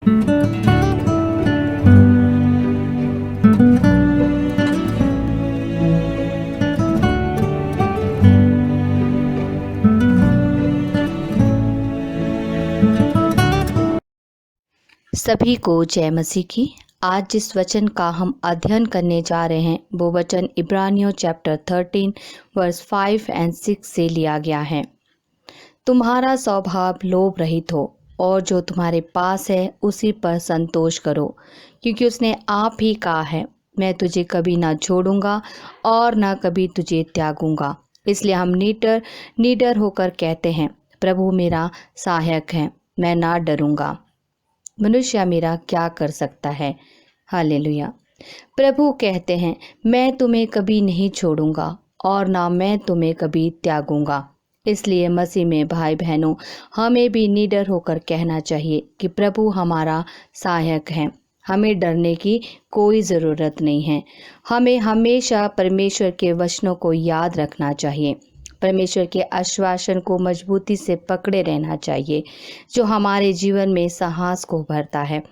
सभी को जय मसीह की। आज जिस वचन का हम अध्ययन करने जा रहे हैं वो वचन इब्रानियों चैप्टर 13 वर्स 5 और 6 से लिया गया है। तुम्हारा स्वभाव लोभ रहित हो और जो तुम्हारे पास है उसी पर संतोष करो, क्योंकि उसने आप ही कहा है, मैं तुझे कभी ना छोड़ूंगा और ना कभी तुझे त्यागूंगा। इसलिए हम निडर होकर कहते हैं, प्रभु मेरा सहायक है, मैं ना डरूंगा। मनुष्य मेरा क्या कर सकता है। हालेलुया। प्रभु कहते हैं, मैं तुम्हें कभी नहीं छोड़ूंगा और ना मैं तुम्हें कभी त्यागूंगा। इसलिए मसीह में भाई बहनों, हमें भी निडर होकर कहना चाहिए कि प्रभु हमारा सहायक है, हमें डरने की कोई ज़रूरत नहीं है। हमें हमेशा परमेश्वर के वचनों को याद रखना चाहिए, परमेश्वर के आश्वासन को मजबूती से पकड़े रहना चाहिए, जो हमारे जीवन में साहस को भरता है।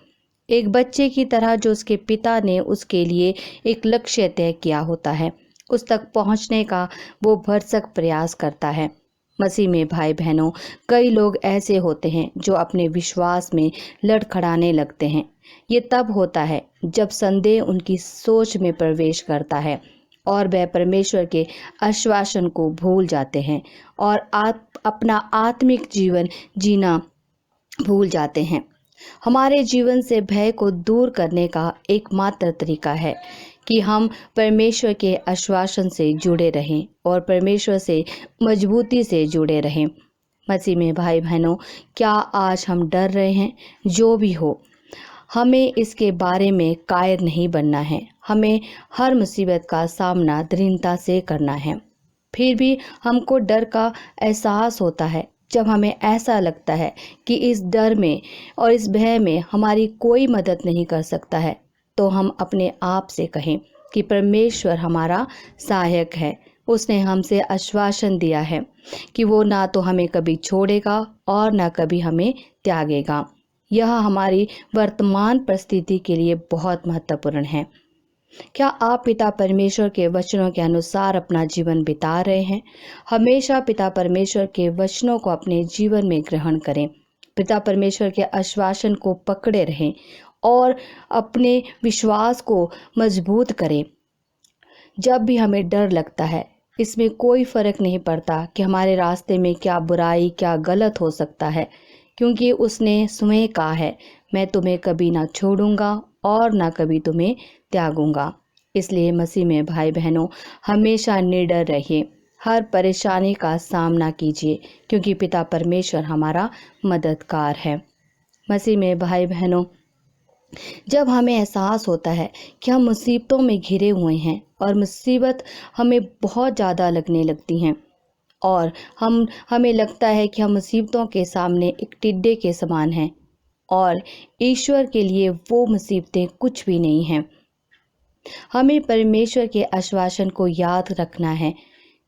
एक बच्चे की तरह जो उसके पिता ने उसके लिए एक लक्ष्य तय किया होता है, उस तक पहुंचने का वो भरसक प्रयास करता है। मसीह में भाई बहनों, कई लोग ऐसे होते हैं जो अपने विश्वास में लड़खड़ाने लगते हैं। ये तब होता है जब संदेह उनकी सोच में प्रवेश करता है और वह परमेश्वर के आश्वासन को भूल जाते हैं और अपना आत्मिक जीवन जीना भूल जाते हैं। हमारे जीवन से भय को दूर करने का एकमात्र तरीका है कि हम परमेश्वर के आश्वासन से जुड़े रहें और परमेश्वर से मजबूती से जुड़े रहें। मसीह में भाई बहनों, क्या आज हम डर रहे हैं? जो भी हो, हमें इसके बारे में कायर नहीं बनना है। हमें हर मुसीबत का सामना दृढ़ता से करना है। फिर भी हमको डर का एहसास होता है जब हमें ऐसा लगता है कि इस डर में और इस भय में हमारी कोई मदद नहीं कर सकता है, तो हम अपने आप से कहें कि परमेश्वर हमारा सहायक है। उसने हमसे आश्वासन दिया है कि वो ना तो हमें कभी छोड़ेगा और ना कभी हमें त्यागेगा। यह हमारी वर्तमान परिस्थिति के लिए बहुत महत्वपूर्ण है। क्या आप पिता परमेश्वर के वचनों के अनुसार अपना जीवन बिता रहे हैं? हमेशा पिता परमेश्वर के वचनों को अपने जीवन में ग्रहण करें। पिता परमेश्वर के आश्वासन को पकड़े रहें और अपने विश्वास को मजबूत करें। जब भी हमें डर लगता है, इसमें कोई फर्क नहीं पड़ता कि हमारे रास्ते में क्या बुराई, क्या गलत हो सकता है, क्योंकि उसने स्वयं कहा है, मैं तुम्हें कभी ना छोड़ूंगा और ना कभी तुम्हें त्यागूंगा। इसलिए मसीह में भाई बहनों, हमेशा निडर रहिए, हर परेशानी का सामना कीजिए, क्योंकि पिता परमेश्वर हमारा मददगार है। मसीह में भाई बहनों, जब हमें एहसास होता है कि हम मुसीबतों में घिरे हुए हैं और मुसीबत हमें बहुत ज़्यादा लगने लगती हैं और हमें लगता है कि हम मुसीबतों के सामने एक टिड्डे के समान हैं और ईश्वर के लिए वो मुसीबतें कुछ भी नहीं हैं, हमें परमेश्वर के आश्वासन को याद रखना है,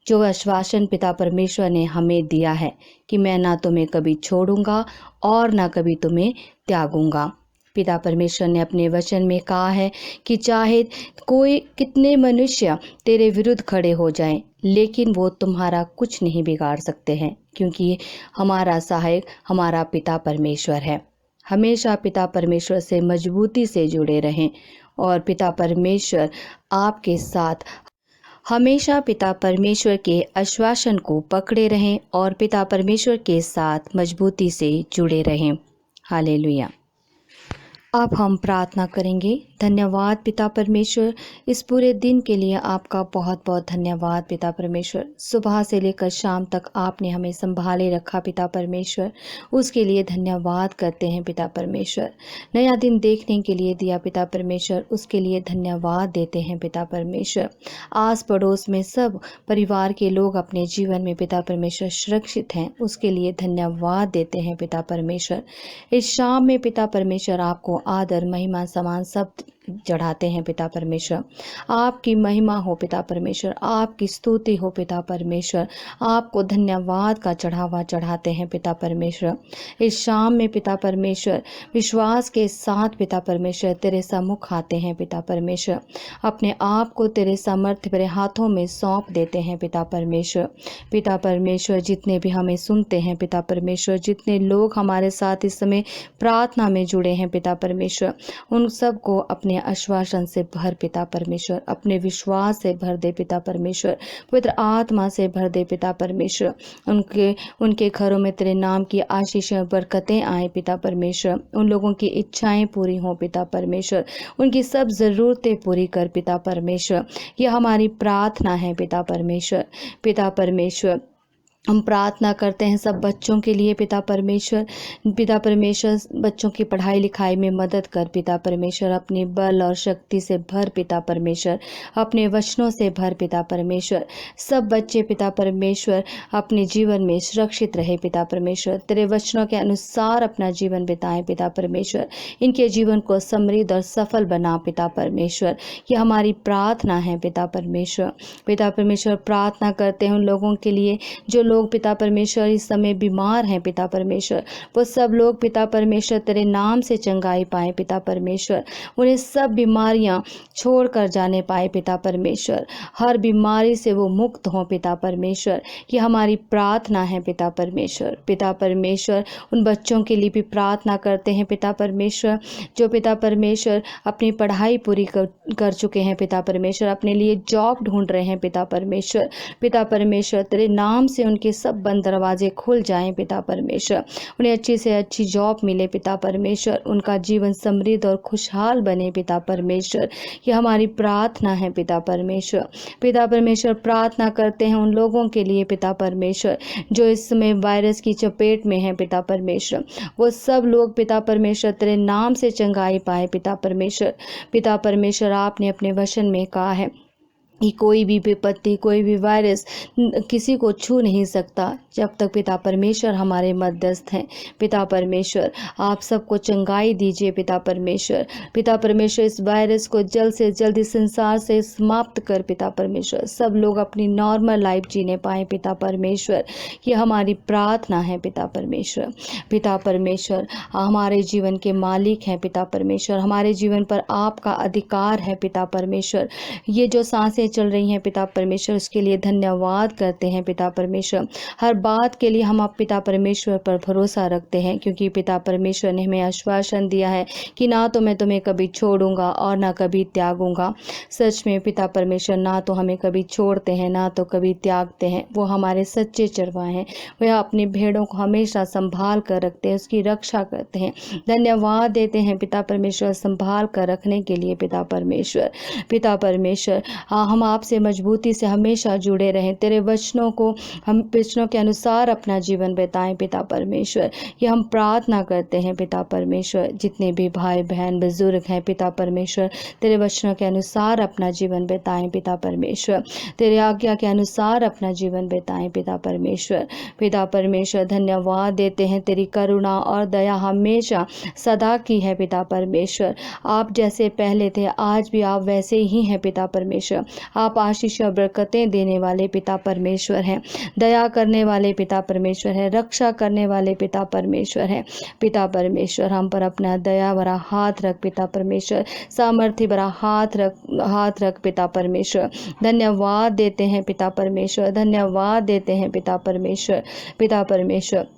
जो आश्वासन पिता परमेश्वर ने हमें दिया है कि मैं ना तुम्हें कभी छोड़ूंगा और ना कभी तुम्हें त्यागूंगा। पिता परमेश्वर ने अपने वचन में कहा है कि चाहे कोई कितने मनुष्य तेरे विरुद्ध खड़े हो जाएं, लेकिन वो तुम्हारा कुछ नहीं बिगाड़ सकते हैं, क्योंकि हमारा सहायक हमारा पिता परमेश्वर है। हमेशा पिता परमेश्वर से मजबूती से जुड़े रहें और पिता परमेश्वर आपके साथ हमेशा पिता परमेश्वर के आश्वासन को पकड़े रहें और पिता परमेश्वर के साथ मजबूती से जुड़े रहें। हालेलुया। अब हम प्रार्थना करेंगे। धन्यवाद पिता परमेश्वर, इस पूरे दिन के लिए आपका बहुत बहुत धन्यवाद पिता परमेश्वर। सुबह से लेकर शाम तक आपने हमें संभाले रखा पिता परमेश्वर, उसके लिए धन्यवाद करते हैं पिता परमेश्वर। नया दिन देखने के लिए दिया पिता परमेश्वर, उसके लिए धन्यवाद देते हैं पिता परमेश्वर। आस पड़ोस में सब परिवार के लोग अपने जीवन में पिता परमेश्वर सुरक्षित हैं, उसके लिए धन्यवाद देते हैं पिता परमेश्वर। इस शाम में पिता परमेश्वर आपको आदर महिमा समान सब चढ़ाते हैं पिता परमेश्वर। आपकी महिमा हो पिता परमेश्वर, आपकी स्तुति हो पिता परमेश्वर, आपको धन्यवाद का चढ़ावा चढ़ाते हैं पिता परमेश्वर। इस शाम में पिता परमेश्वर विश्वास के साथ पिता परमेश्वर तेरे सम्मुख आते हैं पिता परमेश्वर, अपने आप को तेरे सामर्थ्य भरे हाथों में सौंप देते हैं पिता परमेश्वर। पिता परमेश्वर जितने भी हमें सुनते हैं पिता परमेश्वर, जितने लोग हमारे साथ इस समय प्रार्थना में जुड़े हैं पिता परमेश्वर, उन सबको अपने आश्वासन से भर पिता परमेश्वर, अपने विश्वास से भर दे पिता परमेश्वर, पवित्र आत्मा से भर दे पिता परमेश्वर। उनके घरों में तेरे नाम की आशीष बरकतें आए पिता परमेश्वर, उन लोगों की इच्छाएं पूरी हों पिता परमेश्वर, उनकी सब ज़रूरतें पूरी कर पिता परमेश्वर। यह हमारी प्रार्थना है पिता परमेश्वर। पिता परमेश्वर हम प्रार्थना करते हैं सब बच्चों के लिए पिता परमेश्वर। पिता परमेश्वर बच्चों की पढ़ाई लिखाई में मदद कर पिता परमेश्वर, अपने बल और शक्ति से भर पिता परमेश्वर, अपने वचनों से भर पिता परमेश्वर। सब बच्चे पिता परमेश्वर अपने जीवन में सुरक्षित रहे पिता परमेश्वर, तेरे वचनों के अनुसार अपना जीवन बिताएं पिता परमेश्वर, इनके जीवन को समृद्ध और सफल बना पिता परमेश्वर। यह हमारी प्रार्थना है पिता परमेश्वर। पिता परमेश्वर प्रार्थना करते हैं उन लोगों के लिए जो लोग पिता परमेश्वर इस समय बीमार हैं पिता परमेश्वर, वो सब लोग पिता परमेश्वर तेरे नाम से चंगाई पाए पिता परमेश्वर, उन्हें सब बीमारियां छोड़ कर जाने पाए पिता परमेश्वर, हर बीमारी से वो मुक्त हों पिता परमेश्वर। ये हमारी प्रार्थना है पिता परमेश्वर। पिता परमेश्वर उन बच्चों के लिए भी प्रार्थना करते हैं पिता परमेश्वर जो पिता परमेश्वर अपनी पढ़ाई पूरी कर चुके हैं पिता परमेश्वर, अपने लिए जॉब ढूंढ रहे हैं पिता परमेश्वर। पिता परमेश्वर तेरे नाम से उनके सब बंद दरवाजे खुल जाएं पिता परमेश्वर, उन्हें अच्छी से अच्छी जॉब मिले पिता परमेश्वर, उनका जीवन समृद्ध और खुशहाल बने पिता परमेश्वर। यह हमारी प्रार्थना है पिता परमेश्वर। पिता परमेश्वर प्रार्थना करते हैं उन लोगों के लिए पिता परमेश्वर जो इस समय वायरस की चपेट में हैं पिता परमेश्वर, वो सब लोग पिता परमेश्वर तेरे नाम से चंगाई पाए पिता परमेश्वर। पिता परमेश्वर आपने अपने वचन में कहा है कि कोई भी विपत्ति, कोई भी वायरस किसी को छू नहीं सकता जब तक पिता परमेश्वर हमारे मध्यस्थ हैं। पिता परमेश्वर आप सबको चंगाई दीजिए पिता परमेश्वर। पिता परमेश्वर इस वायरस को जल्द से जल्द इस संसार से समाप्त कर पिता परमेश्वर, सब लोग अपनी नॉर्मल लाइफ जीने पाए पिता परमेश्वर। ये हमारी प्रार्थना है पिता परमेश्वर। पिता परमेश्वर हमारे जीवन के मालिक हैं पिता परमेश्वर, हमारे जीवन पर आपका अधिकार है पिता परमेश्वर। ये जो सांसें चल रही हैं पिता परमेश्वर उसके लिए धन्यवाद करते हैं पिता परमेश्वर। हर बात के लिए हम आप पिता परमेश्वर पर भरोसा रखते हैं, क्योंकि पिता परमेश्वर ने हमें आश्वासन दिया है कि ना तो मैं तुम्हें कभी छोड़ूंगा और ना कभी त्यागूंगा। सच में पिता परमेश्वर ना तो हमें कभी छोड़ते हैं ना तो कभी त्यागते हैं। वो हमारे सच्चे चरवाहे हैं, वह अपनी भेड़ों को हमेशा संभाल कर रखते हैं, उसकी रक्षा करते हैं। धन्यवाद देते हैं पिता परमेश्वर संभाल कर रखने के लिए पिता परमेश्वर। पिता परमेश्वर हम आपसे मजबूती से हमेशा जुड़े रहें, तेरे वचनों को हम वचनों के अनुसार अपना जीवन बिताएं पिता परमेश्वर। ये हम प्रार्थना करते हैं पिता परमेश्वर। जितने भी भाई बहन बुजुर्ग हैं पिता परमेश्वर तेरे वचनों के अनुसार अपना जीवन बिताएं पिता परमेश्वर, तेरे आज्ञा के अनुसार अपना जीवन बिताएं पिता परमेश्वर। पिता परमेश्वर धन्यवाद देते हैं, तेरी करुणा और दया हमेशा सदा की है पिता परमेश्वर। आप जैसे पहले थे आज भी आप वैसे ही हैं पिता परमेश्वर। आप आशीष और बरकतें देने वाले पिता परमेश्वर हैं, दया करने वाले पिता परमेश्वर है, रक्षा करने वाले पिता परमेश्वर है। पिता परमेश्वर हम पर अपना दया भरा हाथ रख पिता परमेश्वर, सामर्थ्य भरा हाथ रख पिता परमेश्वर। धन्यवाद देते हैं पिता परमेश्वर, धन्यवाद देते हैं पिता परमेश्वर। पिता परमेश्वर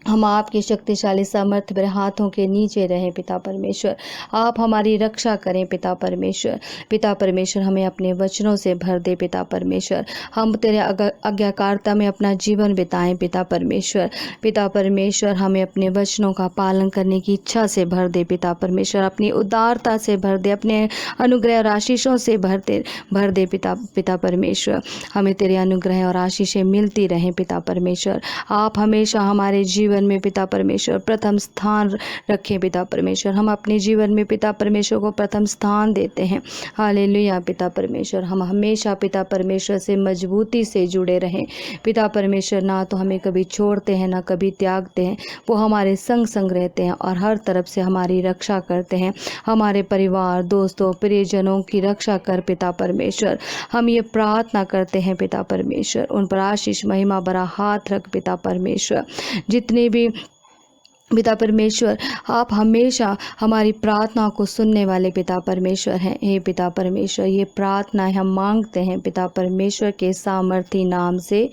हम आपके शक्तिशाली सामर्थ्य भरे हाथों के नीचे रहें पिता परमेश्वर। आप हमारी रक्षा करें पिता परमेश्वर। पिता परमेश्वर हमें अपने वचनों से भर दे पिता परमेश्वर, हम तेरे आज्ञाकारिता में अपना जीवन बिताएं पिता परमेश्वर। पिता परमेश्वर हमें अपने वचनों का पालन करने की इच्छा से भर दे पिता परमेश्वर, अपनी उदारता से भर दे, अपने अनुग्रह और आशीषों से भर दे पिता परमेश्वर। हमें तेरे अनुग्रह और आशीषें मिलती रहें पिता परमेश्वर। आप हमेशा हमारे जीवन जीवन में पिता परमेश्वर प्रथम स्थान रखें पिता परमेश्वर। हम अपने जीवन में पिता परमेश्वर को प्रथम स्थान देते हैं। हालेलुया पिता परमेश्वर, हम हमेशा पिता परमेश्वर से मजबूती से जुड़े रहें। पिता परमेश्वर ना तो हमें कभी छोड़ते हैं ना कभी त्यागते हैं, वो हमारे संग संग रहते हैं और हर तरफ से हमारी रक्षा करते हैं। हमारे परिवार, दोस्तों, प्रियजनों की रक्षा कर पिता परमेश्वर। हम ये प्रार्थना करते हैं पिता परमेश्वर, उन पर आशीष महिमा भरा हाथ रख पिता परमेश्वर। जितने भी पिता परमेश्वर, आप हमेशा हमारी प्रार्थना को सुनने वाले पिता परमेश्वर हैं। हे पिता परमेश्वर, ये प्रार्थनाएं हम मांगते हैं पिता परमेश्वर के सामर्थी नाम से।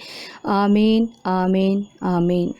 आमीन, आमीन, आमीन।